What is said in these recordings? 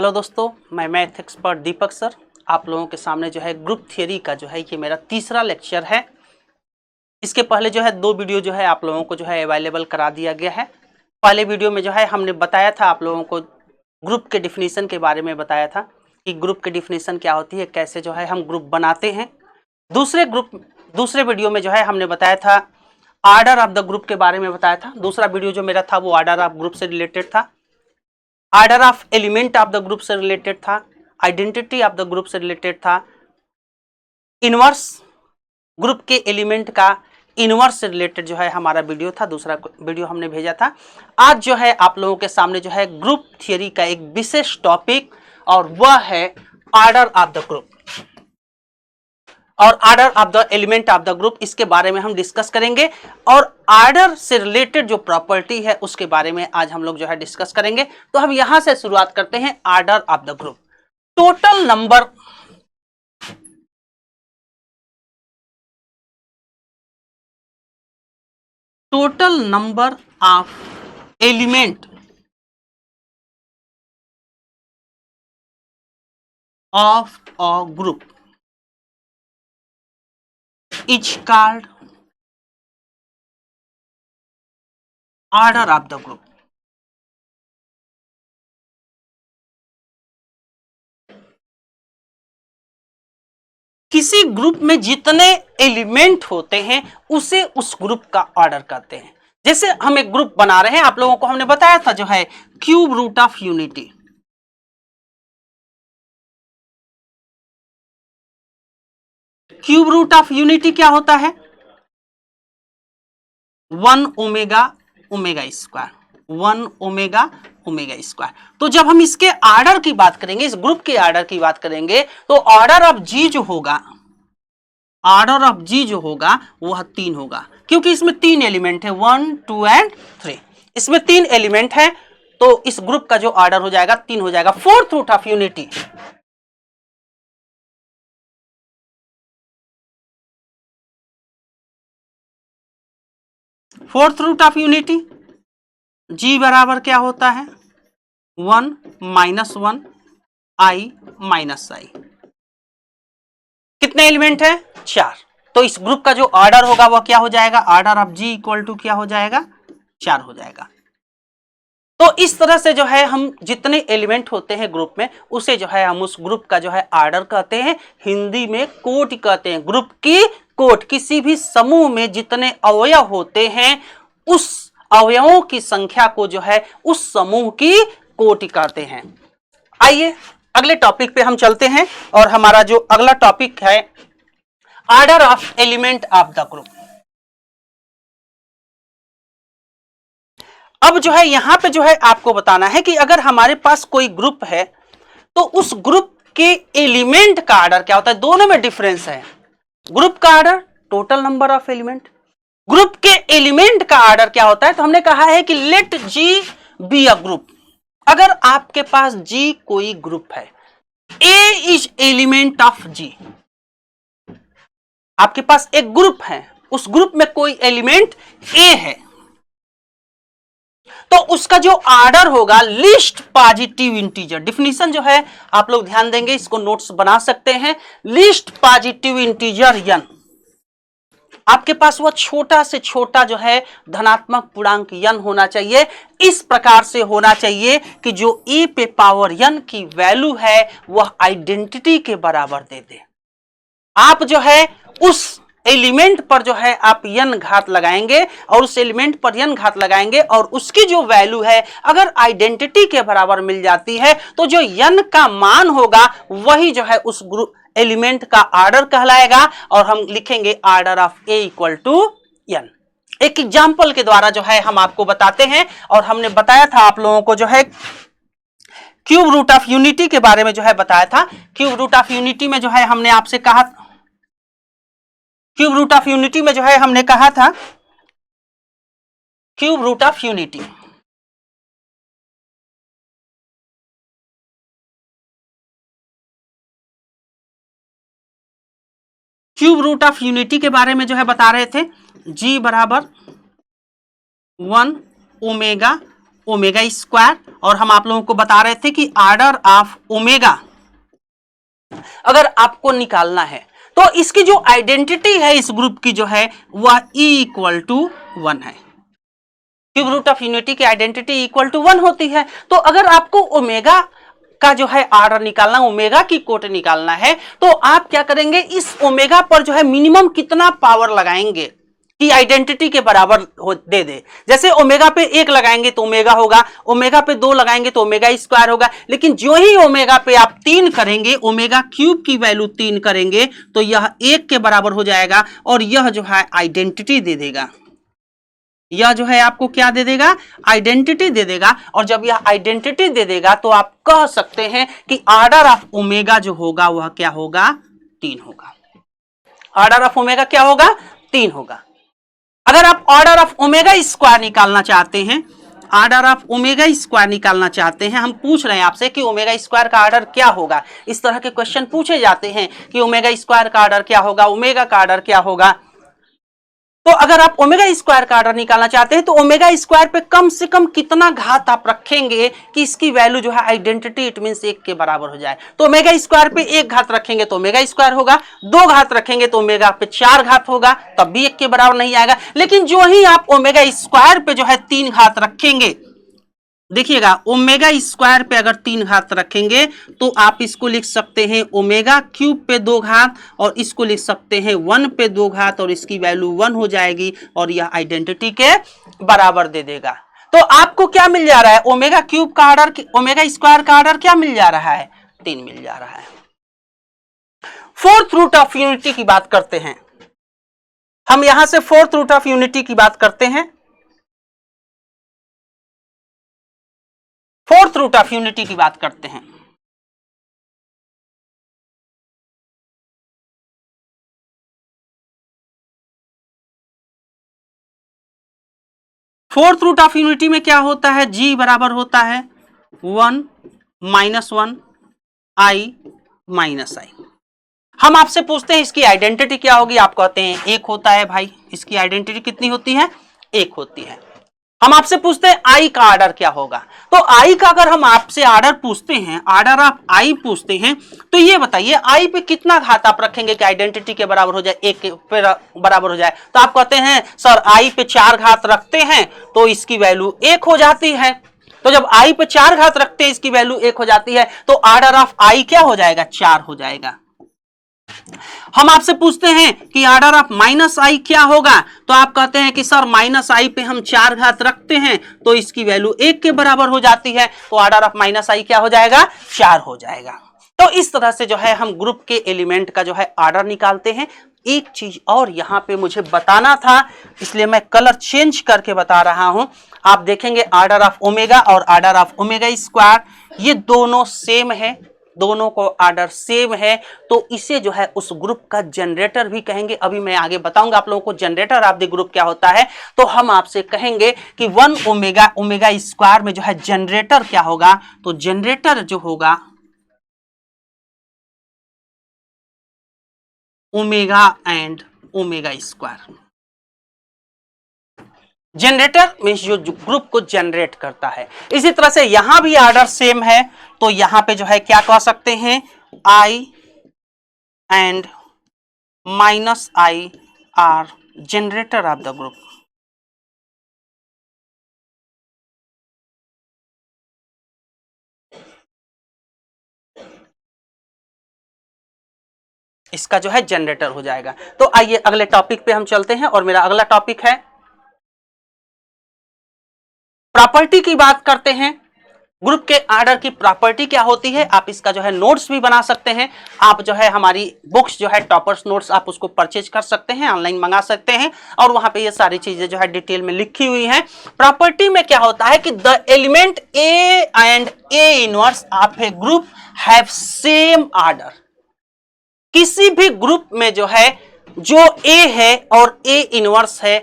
Hello दोस्तों, मैं math expert दीपक sir आप लोगों के सामने जो है ग्रुप थियरी का जो है ये मेरा तीसरा लेक्चर है। इसके पहले जो है 2 वीडियो जो है आप लोगों को जो है अवेलेबल करा दिया गया है। पहले वीडियो में जो है हमने बताया था आप लोगों को ग्रुप के डिफिनीशन के बारे में बताया था कि ग्रुप की डिफिनीशन क्या होती है, कैसे जो है हम ग्रुप बनाते हैं। दूसरे वीडियो में जो है हमने बताया था आर्डर ऑफ द ग्रुप के बारे में बताया था। दूसरा वीडियो जो मेरा था वो आर्डर ऑफ ग्रुप से रिलेटेड था, order of element of the group से रिलेटेड था, आइडेंटिटी ऑफ द ग्रुप से रिलेटेड था, इनवर्स ग्रुप के एलिमेंट का इनवर्स से रिलेटेड जो है हमारा वीडियो था। दूसरा वीडियो हमने भेजा था। आज जो है आप लोगों के सामने जो है ग्रुप थियरी का एक विशेष टॉपिक और वह है आर्डर ऑफ द ग्रुप और order of the element of the group. इसके बारे में हम डिस्कस करेंगे और आर्डर से रिलेटेड जो प्रॉपर्टी है उसके बारे में आज हम लोग जो है डिस्कस करेंगे। तो हम यहां से शुरुआत करते हैं order of the group. Total number of element of a group is called order of the group। किसी ग्रुप में जितने एलिमेंट होते हैं उसे उस ग्रुप का ऑर्डर कहते हैं। जैसे हम एक ग्रुप बना रहे हैं, आप लोगों को हमने बताया था जो है cube root of unity. Cube root of unity क्या होता है? 1 omega omega square, 1 omega omega square. तो जब हम इसके ऑर्डर की बात करेंगे, इस ग्रुप के ऑर्डर की बात करेंगे, तो ऑर्डर ऑफ जी जो होगा, ऑर्डर ऑफ जी जो होगा वह 3 होगा, क्योंकि इसमें 3 एलिमेंट है, 1 2 एंड 3। इसमें 3 एलिमेंट है तो इस ग्रुप का जो ऑर्डर हो जाएगा 3 हो जाएगा। Fourth root of unity, fourth root of unity जी बराबर क्या होता है? 1 माइनस 1 आई माइनस आई। कितने एलिमेंट है? 4। तो इस ग्रुप का जो ऑर्डर होगा वह क्या हो जाएगा? Order of G equal to क्या हो जाएगा? 4 हो जाएगा। तो इस तरह से जो है हम जितने एलिमेंट होते हैं ग्रुप में उसे जो है हम उस ग्रुप का जो है ऑर्डर कहते हैं। हिंदी में कोटि कहते हैं। ग्रुप की कोट, किसी भी समूह में जितने अवयव होते हैं उस अवयवों की संख्या को जो है उस समूह की कोटि कहते हैं। आइए अगले टॉपिक पे हम चलते हैं और हमारा जो अगला टॉपिक है order of element of the group. अब जो है यहां पे जो है आपको बताना है कि अगर हमारे पास कोई ग्रुप है तो उस ग्रुप के एलिमेंट का ऑर्डर क्या होता है। दोनों में डिफरेंस है। ग्रुप का order total number of element, group के एलिमेंट का ऑर्डर क्या होता है। तो हमने कहा है कि let G be a group. अगर आपके पास जी कोई ग्रुप है, A is element of G. आपके पास एक ग्रुप है, उस ग्रुप में कोई एलिमेंट ए है, तो उसका जो ऑर्डर होगा लीस्ट पॉजिटिव इंटीजर। डिफिनीशन जो है आप लोग ध्यान देंगे, इसको नोट्स बना सकते हैं। लीस्ट पॉजिटिव इंटीजर n, आपके पास वह छोटा से छोटा जो है धनात्मक पूर्णांक n होना चाहिए। इस प्रकार से होना चाहिए कि जो e पे पावर n की वैल्यू है वह आइडेंटिटी के बराबर दे दे। आप जो है उस एलिमेंट पर जो है आप n घात लगाएंगे और उस एलिमेंट पर n घात लगाएंगे और उसकी जो वैल्यू है अगर आइडेंटिटी के बराबर मिल जाती है तो जो n का मान होगा वही जो है उस ग्रुप एलिमेंट का ऑर्डर कहलाएगा और हम लिखेंगे order of a equal to n। एक एग्जाम्पल के द्वारा जो है हम आपको बताते हैं और हमने बताया था आप लोगों को जो है क्यूब रूट ऑफ यूनिटी के बारे में जो है बताया था। क्यूब रूट ऑफ यूनिटी में जो है हमने आपसे कहा, क्यूब रूट ऑफ यूनिटी में जो है हमने कहा था cube root of unity, cube root of unity के बारे में जो है बता रहे थे। जी बराबर 1 ओमेगा ओमेगा स्क्वायर, और हम आप लोगों को बता रहे थे कि ऑर्डर ऑफ ओमेगा अगर आपको निकालना है तो इसकी जो आइडेंटिटी है इस ग्रुप की जो है वह E = 1 है। क्यूब रूट ऑफ यूनिटी की आइडेंटिटी इक्वल टू 1 होती है। तो अगर आपको ओमेगा का जो है ऑर्डर निकालना, ओमेगा की कोट निकालना है, तो आप क्या करेंगे, इस ओमेगा पर जो है मिनिमम कितना पावर लगाएंगे कि आइडेंटिटी के बराबर दे दे। जैसे ओमेगा पे 1 लगाएंगे तो ओमेगा होगा, ओमेगा पे 2 लगाएंगे तो ओमेगा स्क्वायर होगा, लेकिन जो ही ओमेगा पे आप 3 करेंगे, ओमेगा क्यूब की वैल्यू 3 करेंगे तो यह 1 के बराबर हो जाएगा और यह जो है आइडेंटिटी दे देगा। यह जो है आपको क्या दे देगा, आइडेंटिटी दे देगा। और जब यह आइडेंटिटी दे देगा तो आप कह सकते हैं कि ऑर्डर ऑफ ओमेगा जो होगा वह क्या होगा, 3 होगा। ऑर्डर ऑफ ओमेगा क्या होगा, 3 होगा। अगर आप ऑर्डर ऑफ ओमेगा स्क्वायर निकालना चाहते हैं, ऑर्डर ऑफ ओमेगा स्क्वायर निकालना चाहते हैं, हम पूछ रहे हैं आपसे कि ओमेगा स्क्वायर का ऑर्डर क्या होगा। इस तरह के क्वेश्चन पूछे जाते हैं कि ओमेगा स्क्वायर का ऑर्डर क्या होगा, ओमेगा का ऑर्डर क्या होगा। तो अगर आप ओमेगा स्क्वायर का ऑर्डर निकालना चाहते हैं तो ओमेगा स्क्वायर पे कम से कम कितना घात आप रखेंगे कि इसकी वैल्यू जो है आइडेंटिटी इट मींस 1 के बराबर हो जाए। तो ओमेगा स्क्वायर पे 1 घात रखेंगे तो ओमेगा स्क्वायर होगा, 2 घात रखेंगे तो ओमेगा पे 4 घात होगा, तब भी 1 के बराबर नहीं आएगा। लेकिन जो ही आप ओमेगा स्क्वायर पे जो है 3 घात रखेंगे, देखिएगा ओमेगा स्क्वायर पे अगर 3 घात रखेंगे तो आप इसको लिख सकते हैं ओमेगा क्यूब पे 2 घात, और इसको लिख सकते हैं 1 पे 2 घात, और इसकी वैल्यू 1 हो जाएगी और यह आइडेंटिटी के बराबर दे देगा। तो आपको क्या मिल जा रहा है, ओमेगा क्यूब का ऑर्डर, ओमेगा स्क्वायर का ऑर्डर क्या मिल जा रहा है, 3 मिल जा रहा है। फोर्थ रूट ऑफ यूनिटी की बात करते हैं हम, यहां से फोर्थ रूट ऑफ यूनिटी की बात करते हैं। फोर्थ रूट ऑफ यूनिटी की बात करते हैं। फोर्थ रूट ऑफ यूनिटी में क्या होता है, जी बराबर होता है 1 - 1 i - i। हम आपसे पूछते हैं इसकी आइडेंटिटी क्या होगी, आप कहते हैं 1 होता है। भाई इसकी आइडेंटिटी कितनी होती है, 1 होती है। हम आपसे पूछते हैं आई का ऑर्डर क्या होगा, तो आई का अगर हम आपसे ऑर्डर पूछते हैं, ऑर्डर ऑफ आई पूछते हैं, तो ये बताइए आई पे कितना घात आप रखेंगे कि आइडेंटिटी के बराबर हो जाए, 1 के बराबर हो जाए। तो आप कहते हैं सर आई पे 4 घात रखते हैं तो इसकी वैल्यू 1 हो जाती है। तो जब आई पे 4 घात रखते हैं इसकी वैल्यू 1 हो जाती है, तो ऑर्डर ऑफ आई क्या हो जाएगा, 4 हो जाएगा। हम आपसे पूछते हैं कि ऑर्डर ऑफ माइनस आई क्या होगा, तो आप कहते हैं कि सर माइनस आई पे हम 4 घात रखते हैं तो इसकी वैल्यू 1 के बराबर हो जाती है, तो ऑर्डर ऑफ माइनस आई क्या हो जाएगा, 4 हो जाएगा। तो इस तरह से जो है हम ग्रुप के एलिमेंट का जो है ऑर्डर निकालते हैं। एक चीज और यहां पे मुझे बताना था, इसलिए मैं कलर चेंज करके बता रहा हूं। आप देखेंगे ऑर्डर ऑफ ओमेगा और ऑर्डर ऑफ ओमेगा स्क्वायर ये दोनों सेम है, दोनों को ऑर्डर सेम है, तो इसे जो है उस ग्रुप का जनरेटर भी कहेंगे। अभी मैं आगे बताऊंगा आप लोगों को जनरेटर ऑफ द ग्रुप क्या होता है। तो हम आपसे कहेंगे कि 1 ओमेगा ओमेगा स्क्वायर में जो है जनरेटर क्या होगा, तो जनरेटर जो होगा omega and omega square. Generator means जो ग्रुप को जनरेट करता है। इसी तरह से यहां भी ऑर्डर सेम है, तो यहां पे जो है क्या कह सकते हैं, i and minus i are generator of the group. इसका जो है जनरेटर हो जाएगा। तो आइए अगले टॉपिक पे हम चलते हैं, और मेरा अगला टॉपिक है प्रॉपर्टी की बात करते हैं। ग्रुप के ऑर्डर की प्रॉपर्टी क्या होती है, आप इसका जो है नोट्स भी बना सकते हैं। आप जो है हमारी बुक्स जो है टॉपर्स नोट्स आप उसको परचेज कर सकते हैं, ऑनलाइन मंगा सकते हैं, और वहां पे ये सारी चीजें जो है डिटेल में लिखी हुई हैं। प्रॉपर्टी में क्या होता है कि the element A and A inverse of a group have same order. किसी भी ग्रुप में जो है जो ए है और ए इनवर्स है,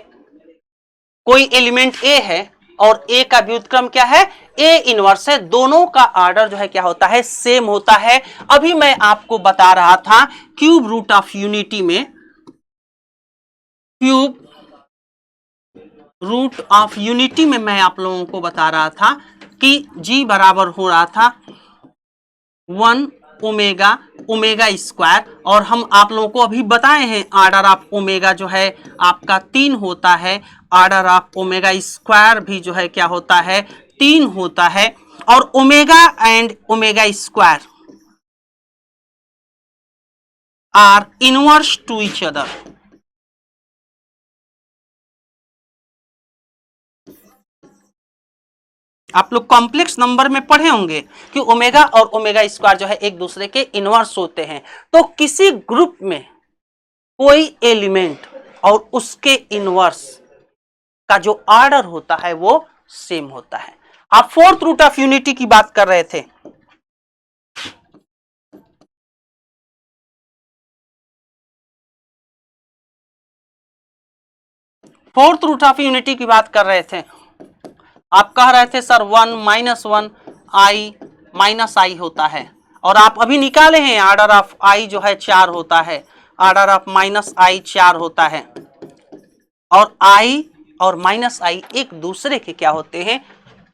कोई एलिमेंट ए है और ए का व्युत्क्रम क्या है, ए इनवर्स है, दोनों का ऑर्डर जो है क्या होता है, सेम होता है। अभी मैं आपको बता रहा था क्यूब रूट ऑफ यूनिटी में, क्यूब रूट ऑफ यूनिटी में मैं आप लोगों को बता रहा था कि g बराबर हो रहा था 1 ओमेगा ओमेगा स्क्वायर, और हम आप लोगों को अभी बताए हैं आर्डर ऑफ ओमेगा जो है आपका 3 होता है, आर्डर ऑफ ओमेगा स्क्वायर भी जो है क्या होता है 3 होता है, और omega and omega square are inverse two each other. आप लोग कॉम्प्लेक्स नंबर में पढ़े होंगे कि ओमेगा और ओमेगा स्क्वायर जो है एक दूसरे के इनवर्स होते हैं। तो किसी ग्रुप में कोई एलिमेंट और उसके इनवर्स का जो ऑर्डर होता है वो सेम होता है। आप फोर्थ रूट ऑफ यूनिटी की बात कर रहे थे। फोर्थ रूट ऑफ यूनिटी की बात कर रहे थे। आप कह रहे थे सर 1 -1 i माइनस आई होता है, और आप अभी निकाले हैं आर्डर ऑफ आई जो है 4 होता है, आर्डर ऑफ माइनस आई 4 होता है, और आई और माइनस आई एक दूसरे के क्या होते हैं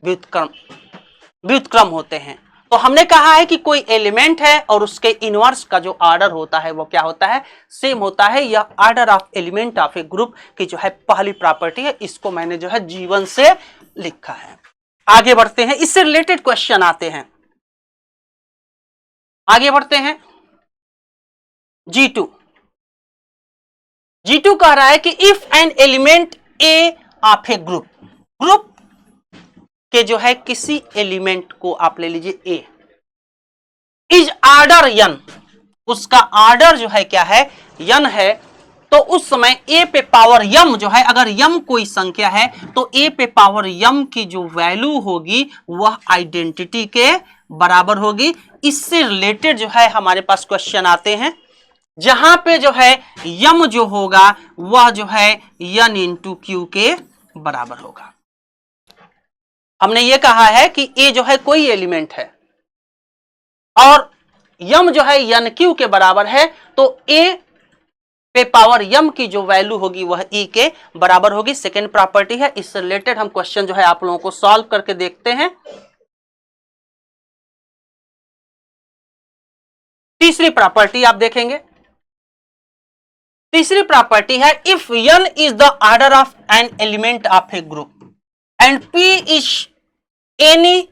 व्युत्क्रम होते हैं। तो हमने कहा है कि कोई एलिमेंट है और उसके इनवर्स का जो ऑर्डर होता है वो क्या होता है सेम होता है। यह order of element of a group की जो है पहली प्रॉपर्टी है। इसको मैंने जो है G1 से लिखा है। आगे बढ़ते हैं, इससे रिलेटेड क्वेश्चन आते हैं। आगे बढ़ते हैं G2 कह रहा है कि if an element A of a group के जो है किसी एलिमेंट को आप ले लीजिए ए इज ऑर्डर n, उसका ऑर्डर जो है क्या है n है, तो उस समय a पे पावर m जो है, अगर m कोई संख्या है तो a पे पावर m की जो वैल्यू होगी वह आइडेंटिटी के बराबर होगी। इससे रिलेटेड जो है हमारे पास क्वेश्चन आते हैं, जहां पे जो है m जो होगा वह जो है n इंटू क्यू के बराबर होगा। हमने ये कहा है कि a जो है कोई एलिमेंट है और m जो है n क्यू के बराबर है, तो a पे पावर m की जो वैल्यू होगी वह e के बराबर होगी। सेकेंड प्रॉपर्टी है। इससे रिलेटेड हम क्वेश्चन जो है आप लोगों को सॉल्व करके देखते हैं। तीसरी प्रॉपर्टी आप देखेंगे, तीसरी प्रॉपर्टी है if n is the order of N element of a group and p is any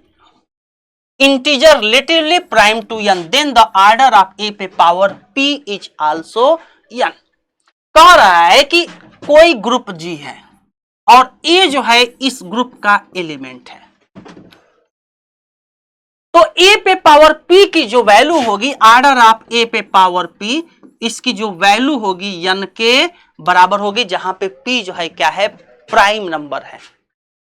integer relatively prime to n, then the order of a पे power p is also n। कह रहा है कि कोई group G है और a जो है इस ग्रुप का एलिमेंट है, तो a पे पावर p की जो वैल्यू होगी ऑर्डर ऑफ a पे पावर p, इसकी जो वैल्यू होगी n के बराबर होगी, जहां पे p जो है क्या है प्राइम नंबर है।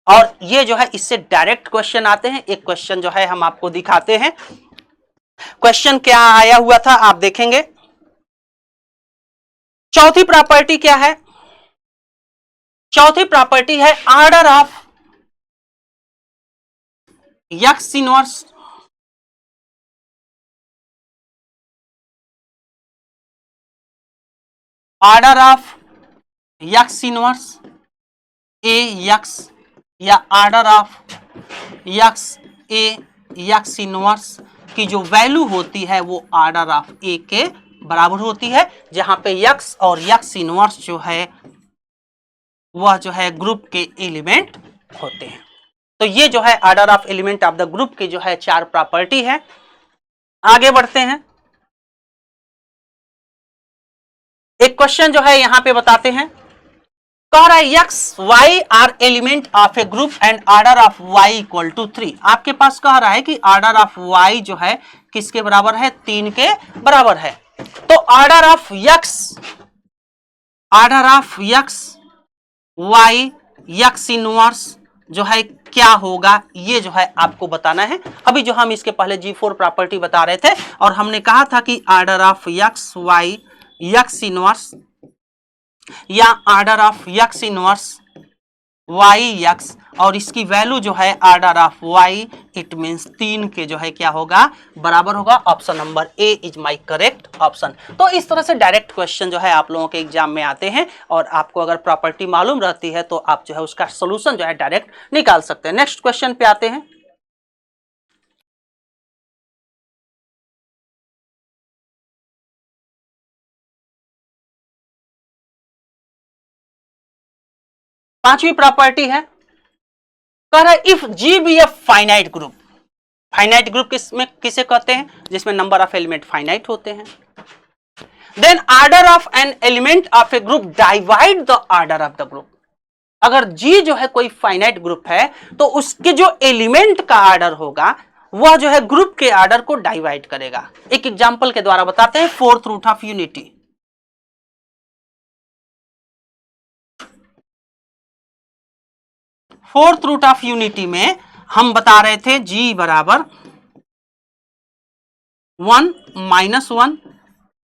और ये जो है इससे डायरेक्ट क्वेश्चन आते हैं। एक क्वेश्चन जो है हम आपको दिखाते हैं। क्वेश्चन क्या आया हुआ था आप देखेंगे। चौथी प्रॉपर्टी क्या है? चौथी प्रॉपर्टी है order of x inverse order of x inverse a x या order of x a x inverse की जो वैल्यू होती है वो ऑर्डर ऑफ a के बराबर होती है, जहां पे x और x इनवर्स जो है वह जो है ग्रुप के एलिमेंट होते हैं। तो ये जो है order of element of the group की जो है 4 प्रॉपर्टी है। आगे बढ़ते हैं। एक क्वेश्चन जो है यहां पे बताते हैं। कह रहा है x y are element of a group and order of y equal to 3। आपके पास कह रहा है कि ऑर्डर ऑफ y जो है किसके बराबर है 3 के बराबर है। तो order of x y x inverse जो है क्या होगा ये जो है आपको बताना है। अभी जो हम इसके पहले G4 प्रॉपर्टी बता रहे थे और हमने कहा था कि order of x y x inverse या order of x inverse y x और इसकी वैल्यू जो है order of y, it means 3 के जो है क्या होगा, बराबर होगा। Option number A is my correct option. तो इस तरह से डायरेक्ट क्वेश्चन जो है आप लोगों के एग्जाम में आते हैं और आपको अगर प्रॉपर्टी मालूम रहती है तो आप जो है उसका सोल्यूशन जो है डायरेक्ट निकाल सकते हैं। नेक्स्ट क्वेश्चन पे आते हैं। पांचवी प्रॉपर्टी है, कह रहा है if G be a finite group. Finite group किसे कहते हैं, जिसमें नंबर ऑफ एलिमेंट फाइनाइट होते हैं। Then order of N element of a group divide the order of the group. अगर जी जो है कोई फाइनाइट ग्रुप है तो उसके जो एलिमेंट का ऑर्डर होगा वह जो है ग्रुप के ऑर्डर को डिवाइड करेगा। एक एग्जांपल के द्वारा बताते हैं, fourth root of unity. Fourth root of unity में हम बता रहे थे जी बराबर 1 - 1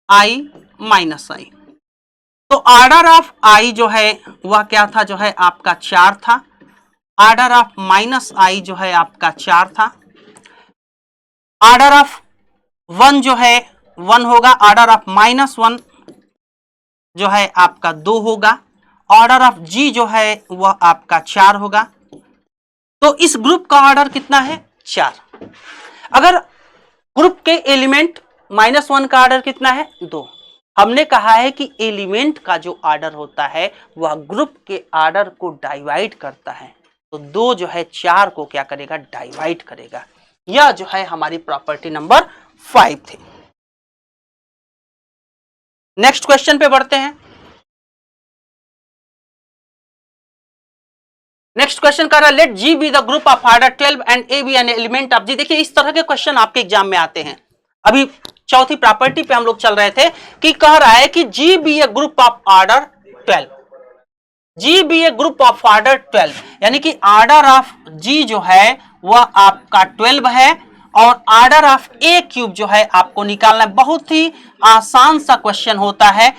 i - i। तो ऑर्डर ऑफ i जो है वह क्या था, जो है आपका 4 था। ऑर्डर ऑफ -i जो है आपका 4 था। ऑर्डर ऑफ 1 जो है 1 होगा। ऑर्डर ऑफ -1 जो है आपका 2 होगा। ऑर्डर ऑफ g जो है वह आपका 4 होगा। तो इस ग्रुप का ऑर्डर कितना है, 4। अगर ग्रुप के एलिमेंट -1 का ऑर्डर कितना है, 2। हमने कहा है कि एलिमेंट का जो ऑर्डर होता है वह ग्रुप के ऑर्डर को डिवाइड करता है। तो 2 जो है 4 को क्या करेगा, डिवाइड करेगा। यह जो है हमारी प्रॉपर्टी नंबर 5 थी। नेक्स्ट क्वेश्चन पे बढ़ते हैं। नेक्स्ट क्वेश्चन कर रहा है let G be the group of order 12 and a be an element of G. देखिए इस तरह के क्वेश्चन आपके एग्जाम में आते हैं। अभी चौथी प्रॉपर्टी पे हम लोग चल रहे थे कि कह रहा है कि G be a group of order 12। G be a group of order 12 यानी कि ऑर्डर ऑफ जी जो है वह आपका 12 है और ऑर्डर ऑफ ए क्यूब जो है आपको निकालना है। बहुत ही आसान सा क्वेश्चन होता है।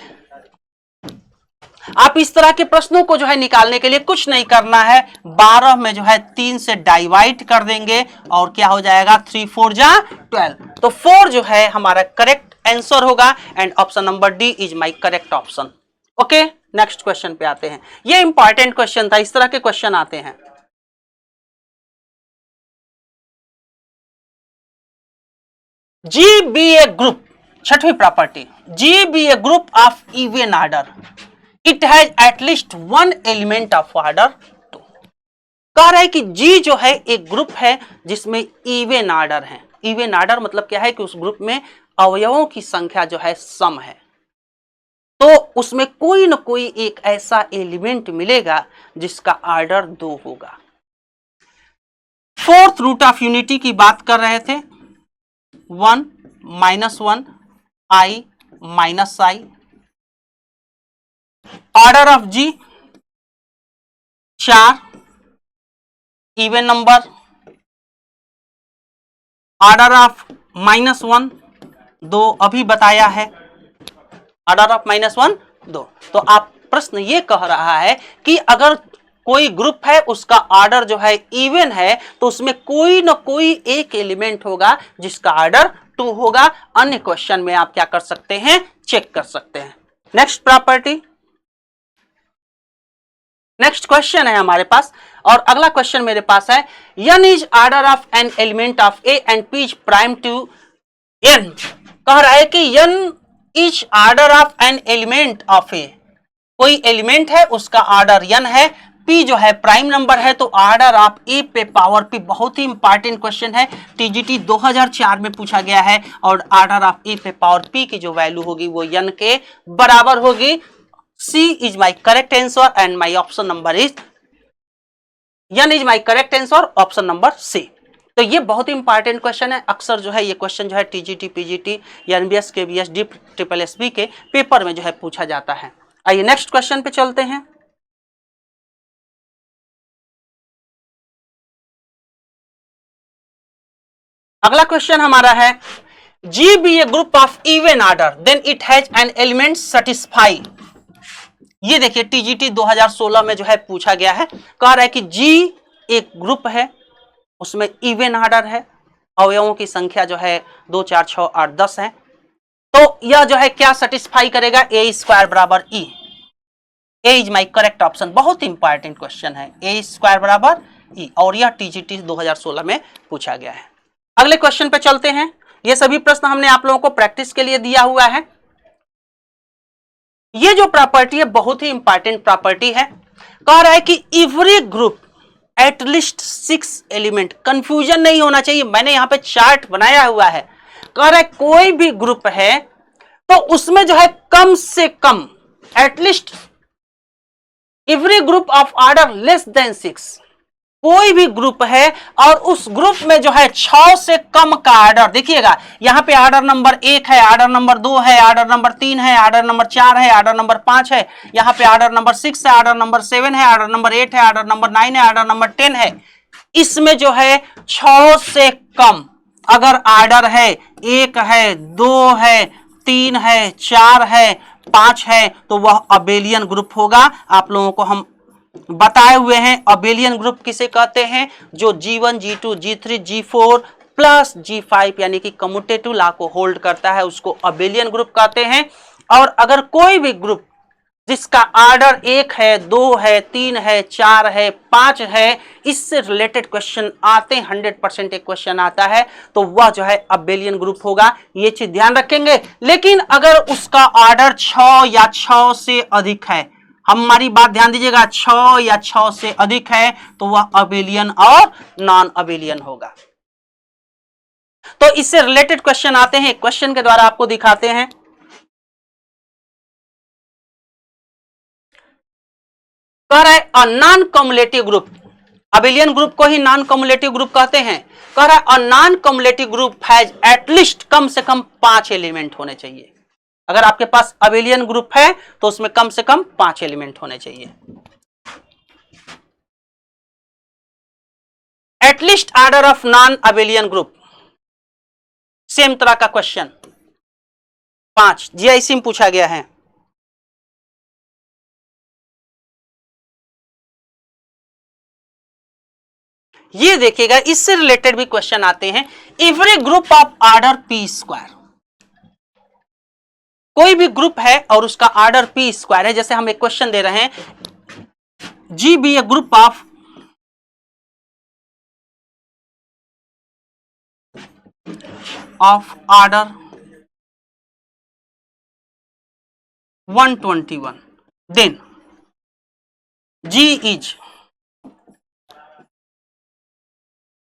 आप इस तरह के प्रश्नों को जो है निकालने के लिए कुछ नहीं करना है, 12 में जो है 3 से डिवाइड कर देंगे और क्या हो जाएगा, 3 4 जा 12। तो 4 जो है हमारा करेक्ट आंसर होगा and option number D is my correct option. Okay, next question पे आते हैं। ये इंपॉर्टेंट क्वेश्चन था, इस तरह के क्वेश्चन आते हैं। जी बी ए ग्रुप, छठवीं property, G be a group of even order, it has at least 1 element of order 2। कह रहा है कि जी जो है एक ग्रुप है जिसमें इवन ऑर्डर है। इवन ऑर्डर मतलब क्या है कि उस ग्रुप में अवयवों की संख्या जो है सम है, तो उसमें कोई ना कोई एक ऐसा एलिमेंट मिलेगा जिसका ऑर्डर 2 होगा। फोर्थ रूट ऑफ यूनिटी की बात कर रहे थे, 1 - 1 i - i। Order of G 4 even number. Order of -1 2 अभी बताया है। Order of -1 2। तो आप प्रश्न ये कह रहा है कि अगर कोई ग्रुप है उसका ऑर्डर जो है इवन है तो उसमें कोई ना कोई एक एलिमेंट होगा जिसका ऑर्डर 2 होगा। अन्य क्वेश्चन में आप क्या कर सकते हैं, चेक कर सकते हैं। नेक्स्ट प्रॉपर्टी, नेक्स्ट क्वेश्चन है हमारे पास और अगला क्वेश्चन मेरे पास है, n is order of N element of a and p is prime to n। कह रहा है कि n is order of N element of a, कोई एलिमेंट है उसका ऑर्डर n है, p जो है प्राइम नंबर है, तो ऑर्डर ऑफ a पे पावर p। बहुत ही इंपॉर्टेंट क्वेश्चन है, टीजीटी 2004 में पूछा गया है और ऑर्डर ऑफ a पे पावर p की जो वैल्यू होगी वो n के बराबर होगी। C is my correct answer and my option number is n is my correct answer, option number C। तो ये बहुत ही इंपॉर्टेंट क्वेश्चन है। अक्सर जो है ये क्वेश्चन जो है टीजीटी, पीजीटी या NBS, KBS, deep triple SB के पेपर में जो है पूछा जाता है। आइए नेक्स्ट क्वेश्चन पे चलते हैं। अगला क्वेश्चन हमारा है, G be a group of even order then it has an element satisfy ये देखिए टीजीटी 2016 में जो है पूछा गया है, कह रहा है कि जी एक ग्रुप है, उसमें इवन ऑर्डर है, अवयवों की संख्या जो है 2 4 6 8 10 है, तो यह जो है क्या सेटिस्फाई करेगा, ए स्क्वायर बराबर ई। ए इज माई करेक्ट ऑप्शन। बहुत इंपॉर्टेंट क्वेश्चन है, ए स्क्वायर बराबर ई, और यह टीजीटी 2016 में पूछा गया है। अगले क्वेश्चन पे चलते हैं। ये सभी प्रश्न हमने आप लोगों को प्रैक्टिस के लिए दिया हुआ है। ये जो प्रॉपर्टी है बहुत ही इंपॉर्टेंट प्रॉपर्टी है। कह रहा है कि every group at least 6 element, confusion नहीं होना चाहिए, मैंने यहां पे चार्ट बनाया हुआ है। कह रहा है कोई भी ग्रुप है तो उसमें जो है कम से कम at least every group of order less than 6, कोई भी ग्रुप है और उस ग्रुप में जो है 6 से कम का ऑर्डर, देखिएगा यहां पे ऑर्डर नंबर 1 है, ऑर्डर नंबर 2 है, ऑर्डर नंबर 3 है, ऑर्डर नंबर 4 है, ऑर्डर नंबर 5 है, यहां पे ऑर्डर नंबर 6 है, ऑर्डर नंबर 7 है, ऑर्डर नंबर 8 है, ऑर्डर नंबर 9 है, ऑर्डर नंबर 10 है। इसमें जो है 6 से कम अगर ऑर्डर है, 1 है, 2 है, 3 है, 4 है, 5 है, तो वह अबेलियन ग्रुप होगा। आप लोगों को हम बताए हुए हैं अबेलियन ग्रुप किसे कहते हैं, जो G1 G2 G3 G4 plus G5 यानी कि कम्यूटेटिव लॉ को होल्ड करता है, उसको अबेलियन ग्रुप कहते हैं। और अगर कोई भी ग्रुप जिसका ऑर्डर 1 है, 2 है, 3 है, 4 है, 5 है, इससे रिलेटेड क्वेश्चन आते हैं, 100% एक क्वेश्चन आता है, तो वह जो है अबेलियन ग्रुप होगा। ये चीज ध्यान रखेंगे। लेकिन अगर उसका ऑर्डर 6 या 6 से अधिक है, हमारी बात ध्यान दीजिएगा, 6 या 6 से अधिक है तो वह अबेलियन और नॉन अबेलियन होगा। तो इससे रिलेटेड क्वेश्चन आते हैं, क्वेश्चन के द्वारा आपको दिखाते हैं। कह रहा है a non commutative group, abelian group को ही नॉन कम्युलेटिव ग्रुप कहते हैं। कह रहा है a non commutative group has at least, कम से कम 5 एलिमेंट होने चाहिए। अगर आपके पास अबेलियन ग्रुप है तो उसमें कम से कम 5 एलिमेंट होने चाहिए। At least order of non abelian group, same तरह का क्वेश्चन 5 जीआईसी में पूछा गया है। ये देखिएगा इससे रिलेटेड भी क्वेश्चन आते हैं। Every group of order P square, कोई भी ग्रुप है और उसका ऑर्डर पी स्क्वायर है। जैसे हम एक क्वेश्चन दे रहे हैं, G be a group of order 121, then G is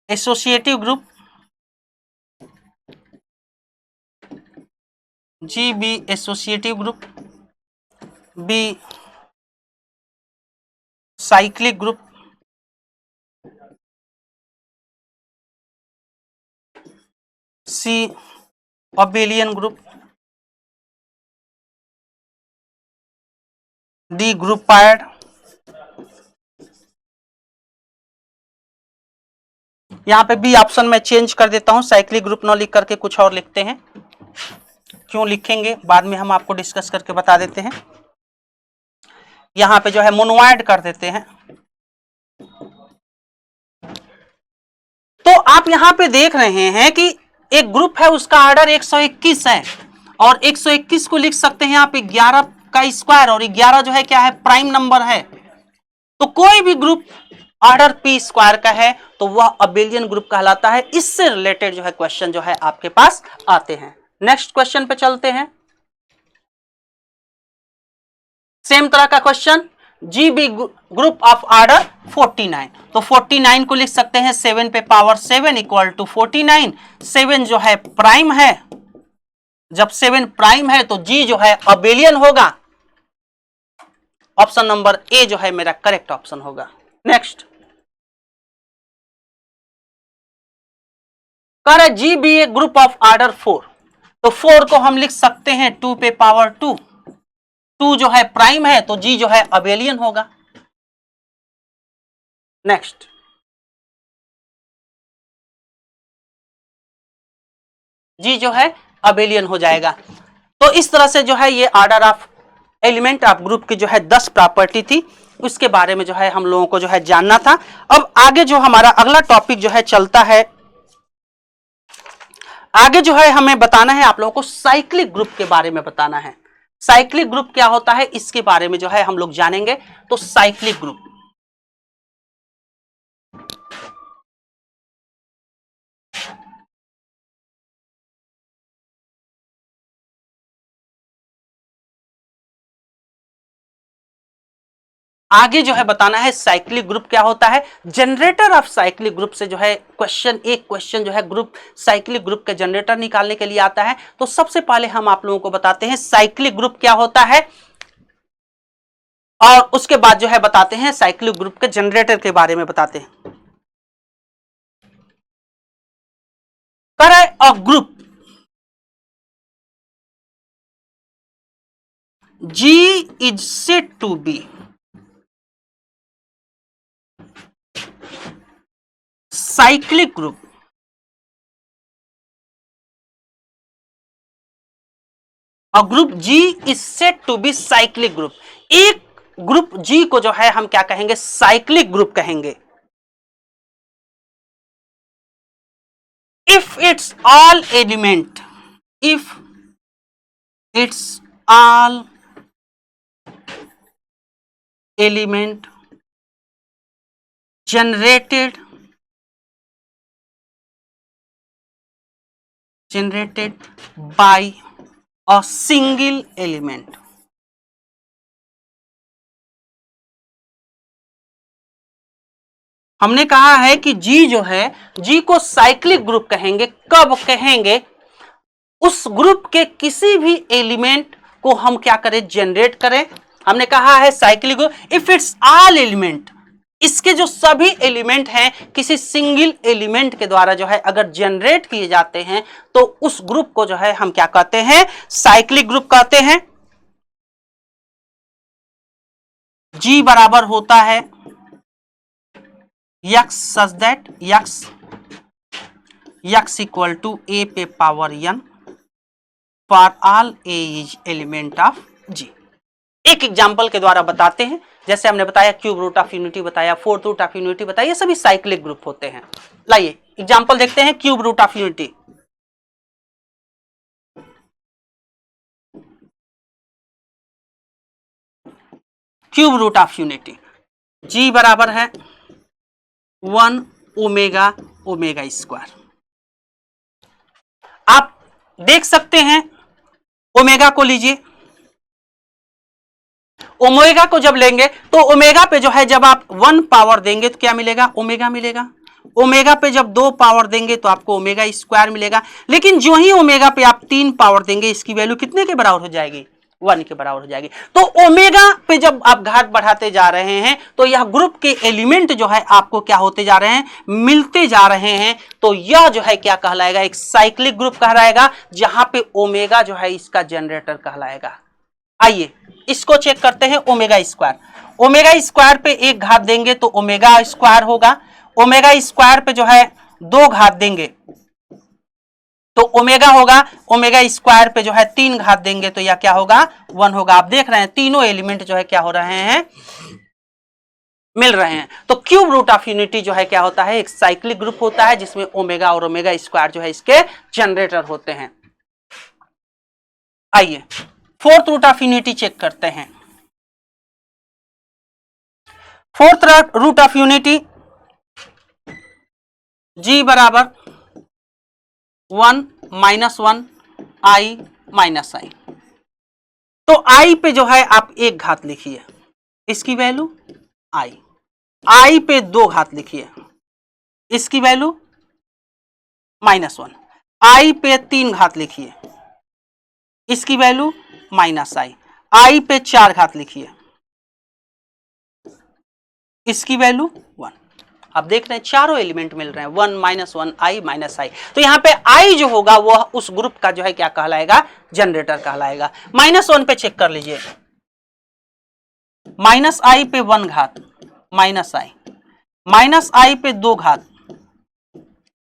associative group, G B associative group, B cyclic group, C abelian group, D group पैड। यहां पे बी ऑप्शन में चेंज कर देता हूं, साइक्लिक ग्रुप न लिख करके कुछ और लिखते हैं। क्यों लिखेंगे बाद में हम आपको डिस्कस करके बता देते हैं। यहां पे जो है मोनोइड कर देते हैं। तो आप यहां पे देख रहे हैं कि एक ग्रुप है, उसका ऑर्डर 121 है, और 121 को लिख सकते हैं आप 11 का स्क्वायर, और 11 जो है क्या है, प्राइम नंबर है। तो कोई भी ग्रुप ऑर्डर पी स्क्वायर का है तो वह अबेलियन ग्रुप कहलाता है। इससे रिलेटेड जो है क्वेश्चन जो है आपके पास आते हैं। नेक्स्ट क्वेश्चन पे चलते हैं। सेम तरह का question, G be group of order 49, तो 49 को लिख सकते हैं 7 पे पावर 7 इक्वल टू 49। 7 जो है प्राइम है, जब 7 प्राइम है तो जी जो है अबेलियन होगा। ऑप्शन नंबर ए जो है मेरा करेक्ट ऑप्शन होगा। नेक्स्ट, कह रहा है G be a group of order 4, तो 4 को हम लिख सकते हैं 2 पे पावर 2। 2 जो है प्राइम है तो जी जो है अबेलियन होगा। नेक्स्ट, जी जो है अबेलियन हो जाएगा। तो इस तरह से जो है ये order of element of group की जो है 10 प्रॉपर्टी थी, उसके बारे में जो है हम लोगों को जो है जानना था। अब आगे जो हमारा अगला टॉपिक जो है चलता है, आगे जो है हमें बताना है आप लोगों को साइक्लिक ग्रुप के बारे में बताना है। साइक्लिक ग्रुप क्या होता है इसके बारे में जो है हम लोग जानेंगे। तो साइक्लिक ग्रुप, आगे जो है बताना है साइक्लिक ग्रुप क्या होता है। जनरेटर ऑफ साइक्लिक ग्रुप से जो है एक क्वेश्चन जो है ग्रुप साइक्लिक ग्रुप के जनरेटर निकालने के लिए आता है। तो सबसे पहले हम आप लोगों को बताते हैं साइक्लिक ग्रुप क्या होता है, और उसके बाद जो है बताते हैं साइक्लिक ग्रुप के जनरेटर के बारे में बताते हैं। करे a group G is said to be cyclic group. A group G is said to be cyclic group. एक ग्रुप G को जो है हम क्या कहेंगे, साइक्लिक ग्रुप कहेंगे। If it's all element, if it's all element generated by a single element, हमने कहा है कि जी जो है, जी को साइक्लिक ग्रुप कहेंगे। कब कहेंगे, उस ग्रुप के किसी भी एलिमेंट को हम क्या करें, जनरेट करें। हमने कहा है cyclic group if it's all element, इसके जो सभी एलिमेंट हैं किसी सिंगल एलिमेंट के द्वारा जो है अगर जनरेट किए जाते हैं तो उस ग्रुप को जो है हम क्या कहते हैं, साइक्लिक ग्रुप कहते हैं। जी बराबर होता है x such that x equal to a पे power n for all a is element of G। एक एग्जांपल के द्वारा बताते हैं, जैसे हमने बताया क्यूब रूट ऑफ यूनिटी बताया, फोर्थ रूट ऑफ यूनिटी बताया, ये सभी साइक्लिक ग्रुप होते हैं। लाइए एग्जांपल देखते हैं। Cube root of unity, cube root of unity G बराबर है 1 ओमेगा ओमेगा स्क्वायर। आप देख सकते हैं, ओमेगा को लीजिए, ओमेगा को जब लेंगे तो ओमेगा पे जो है जब आप 1 पावर देंगे तो क्या मिलेगा, ओमेगा मिलेगा। ओमेगा पे जब 2 पावर देंगे तो आपको ओमेगा स्क्वायर मिलेगा। लेकिन जो ही ओमेगा पे आप 3 पावर देंगे इसकी वैल्यू कितने के बराबर हो जाएगी, 1 के बराबर हो जाएगी। तो ओमेगा पे जब आप घात बढ़ाते जा रहे हैं तो यह ग्रुप के एलिमेंट जो है आपको क्या होते जा रहे हैं, मिलते जा रहे हैं। तो यह जो है क्या कहलाएगा, एक साइक्लिक ग्रुप कहलाएगा, जहां पे ओमेगा जो है इसका जनरेटर कहलाएगा। आइए इसको चेक करते हैं। ओमेगा स्क्वायर पे एक घात देंगे तो ओमेगा स्क्वायर होगा। ओमेगा स्क्वायर पे जो है 2 घात देंगे तो ओमेगा होगा। ओमेगा स्क्वायर पे जो है 3 घात देंगे तो यह क्या होगा, 1 होगा। आप देख रहे हैं तीनों एलिमेंट जो है क्या हो रहे हैं, मिल रहे हैं। तो क्यूब रूट ऑफ यूनिटी जो है क्या होता है, एक साइक्लिक ग्रुप होता है जिसमें ओमेगा और ओमेगा स्क्वायर जो है इसके जनरेटर होते हैं। आइए fourth root of unity check करते हैं। Fourth root of unity G बराबर 1 माइनस 1 I माइनस I। तो I पे जो है आप एक घात लिखिए, इसकी वैल्यू I पे 2 घात लिखिए, इसकी वैल्यू -1। I पे 3 घात लिखिए, इसकी वैल्यू -I पे 4 घात लिखिए, इसकी वैल्यू 1। आप देख रहे हैं चारों एलिमेंट मिल रहे हैं, 1 -1 I तो यहाँ पे I जो होगा वह उस ग्रुप का जो है क्या कहलाएगा, जनरेटर कहलाएगा। -1 पे चेक कर लीजिए, -I पे 1 घात -I पे 2 घात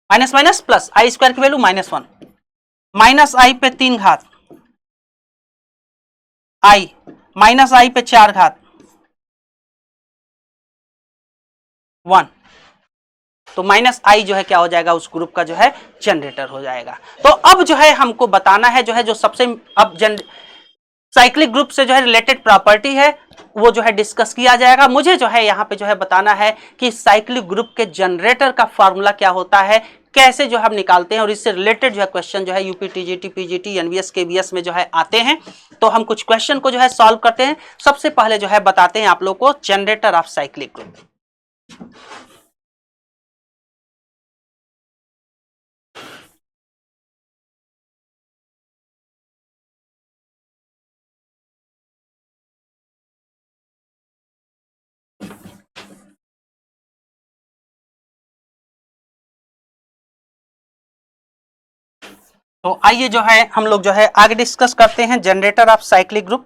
minus minus plus I square की वैल्यू -1 -I पे 3 घात I माइनस आई पे 4 घात 1, तो माइनस आई जो है क्या हो जाएगा, उस ग्रुप का जो है जनरेटर हो जाएगा। तो अब जो है हमको बताना है जो है जो सबसे अब साइक्लिक ग्रुप से जो है रिलेटेड प्रॉपर्टी है वो जो है डिस्कस किया जाएगा। मुझे जो है यहाँ पे जो है बताना है कि साइक्लिक ग्रुप के जनरेटर का फॉर्मूला क्या होता है, कैसे जो हम निकालते हैं, और इससे रिलेटेड जो है क्वेश्चन जो है UP TGT PGT NVS KVS में जो है आते हैं। तो हम कुछ क्वेश्चन को जो है सॉल्व करते हैं। सबसे पहले जो है बताते हैं आप लोग को जनरेटर ऑफ साइक्लिक ग्रुप। तो आइए जो है हम लोग जो है आगे डिस्कस करते हैं जनरेटर ऑफ साइक्लिक ग्रुप।